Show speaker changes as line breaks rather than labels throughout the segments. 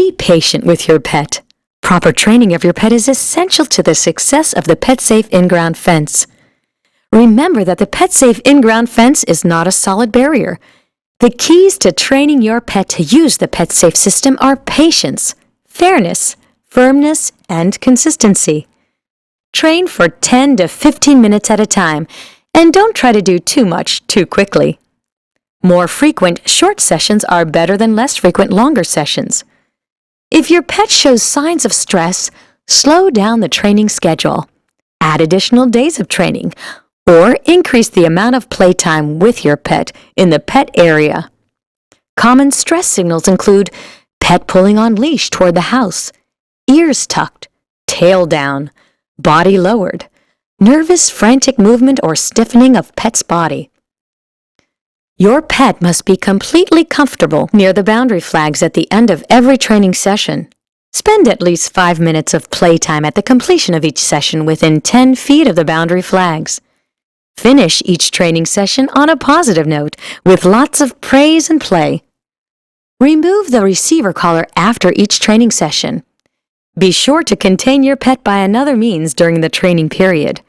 Be patient with your pet. Proper training of your pet is essential to the success of the PetSafe in-ground fence. Remember that the PetSafe in-ground fence is not a solid barrier. The keys to training your pet to use the PetSafe system are patience, fairness, firmness, and consistency. Train for 10 to 15 minutes at a time, and don't try to do too much too quickly. More frequent short sessions are better than less frequent longer sessions. If your pet shows signs of stress, slow down the training schedule, add additional days of training, or increase the amount of playtime with your pet in the pet area. Common stress signals include pet pulling on leash toward the house, ears tucked, tail down, body lowered, nervous, frantic movement or stiffening of pet's body. Your pet must be completely comfortable near the boundary flags at the end of every training session. Spend at least 5 minutes of playtime at the completion of each session within 10 feet of the boundary flags. Finish each training session on a positive note with lots of praise and play. Remove the receiver collar after each training session. Be sure to contain your pet by another means during the training period.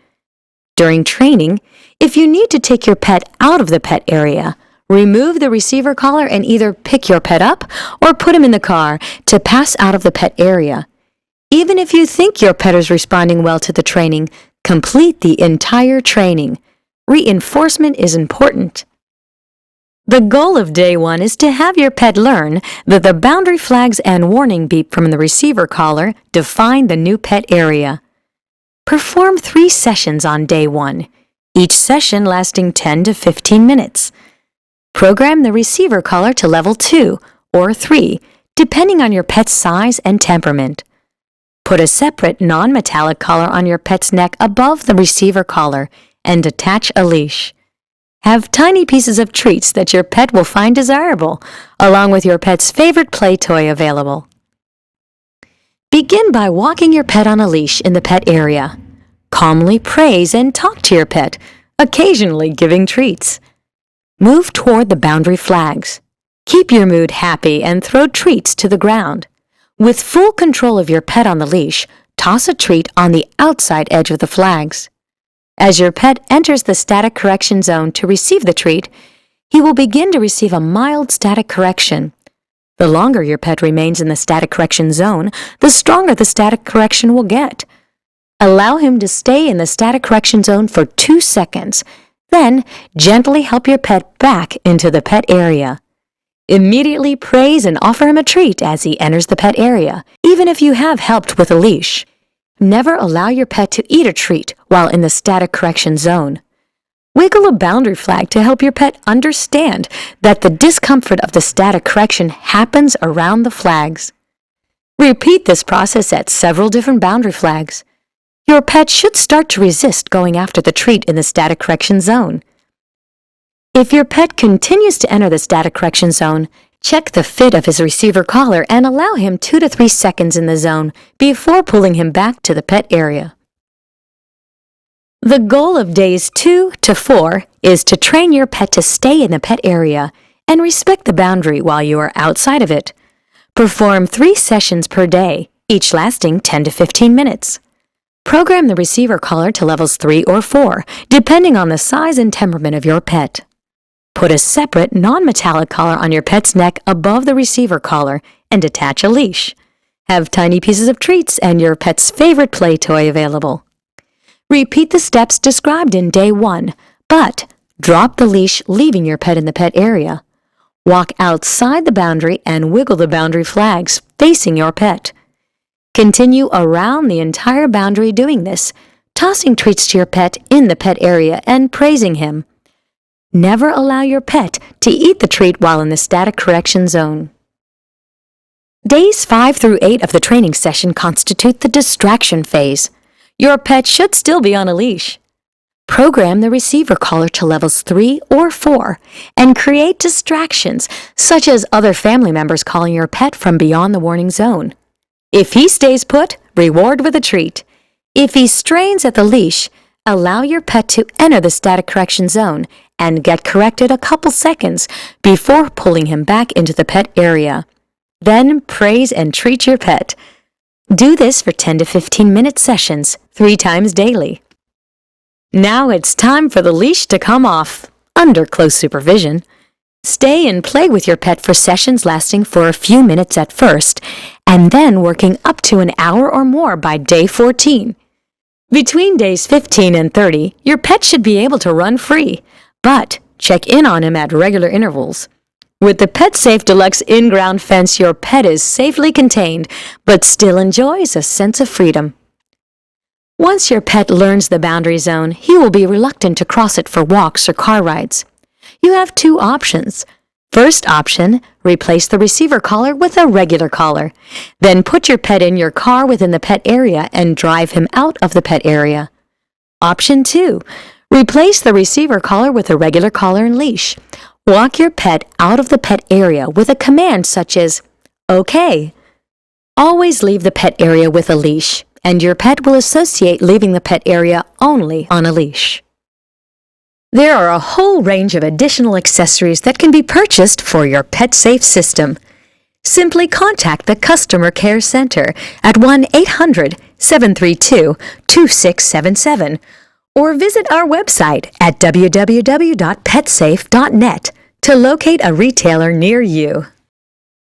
During training, if you need to take your pet out of the pet area, remove the receiver collar and either pick your pet up or put him in the car to pass out of the pet area. Even if you think your pet is responding well to the training, complete the entire training. Reinforcement is important. The goal of day 1 is to have your pet learn that the boundary flags and warning beep from the receiver collar define the new pet area. Perform 3 sessions on day 1, each session lasting 10 to 15 minutes. Program the receiver collar to level 2 or 3, depending on your pet's size and temperament. Put a separate non-metallic collar on your pet's neck above the receiver collar and attach a leash. Have tiny pieces of treats that your pet will find desirable, along with your pet's favorite play toy available. Begin by walking your pet on a leash in the pet area. Calmly praise and talk to your pet, occasionally giving treats. Move toward the boundary flags. Keep your mood happy and throw treats to the ground. With full control of your pet on the leash, toss a treat on the outside edge of the flags. As your pet enters the static correction zone to receive the treat, he will begin to receive a mild static correction. The longer your pet remains in the static correction zone, the stronger the static correction will get. Allow him to stay in the static correction zone for 2 seconds, then gently help your pet back into the pet area. Immediately praise and offer him a treat as he enters the pet area, even if you have helped with a leash. Never allow your pet to eat a treat while in the static correction zone. Wiggle a boundary flag to help your pet understand that the discomfort of the static correction happens around the flags. Repeat this process at several different boundary flags. Your pet should start to resist going after the treat in the static correction zone. If your pet continues to enter the static correction zone, check the fit of his receiver collar and allow him 2 to 3 seconds in the zone before pulling him back to the pet area. The goal of days 2 to 4 is to train your pet to stay in the pet area and respect the boundary while you are outside of it. Perform 3 sessions per day, each lasting 10 to 15 minutes. Program the receiver collar to levels 3 or 4, depending on the size and temperament of your pet. Put a separate non-metallic collar on your pet's neck above the receiver collar and attach a leash. Have tiny pieces of treats and your pet's favorite play toy available. Repeat the steps described in day 1, but drop the leash leaving your pet in the pet area. Walk outside the boundary and wiggle the boundary flags facing your pet. Continue around the entire boundary doing this, tossing treats to your pet in the pet area and praising him. Never allow your pet to eat the treat while in the static correction zone. Days 5 through 8 of the training session constitute the distraction phase. Your pet should still be on a leash. Program the receiver collar to levels 3 or 4 and create distractions, such as other family members calling your pet from beyond the warning zone. If he stays put, reward with a treat. If he strains at the leash, allow your pet to enter the static correction zone and get corrected a couple seconds before pulling him back into the pet area. Then praise and treat your pet. Do this for 10 to 15-minute sessions, 3 times daily. Now it's time for the leash to come off, under close supervision. Stay and play with your pet for sessions lasting for a few minutes at first, and then working up to an hour or more by day 14. Between days 15 and 30, your pet should be able to run free, but check in on him at regular intervals. With the PetSafe Deluxe in-ground fence, your pet is safely contained, but still enjoys a sense of freedom. Once your pet learns the boundary zone, he will be reluctant to cross it for walks or car rides. You have 2 options. First option, replace the receiver collar with a regular collar. Then put your pet in your car within the pet area and drive him out of the pet area. Option 2, replace the receiver collar with a regular collar and leash. Walk your pet out of the pet area with a command such as, "Okay." Always leave the pet area with a leash, and your pet will associate leaving the pet area only on a leash. There are a whole range of additional accessories that can be purchased for your PetSafe system. Simply contact the Customer Care Center at 1-800-732-2677 or visit our website at www.petsafe.net to locate a retailer near you.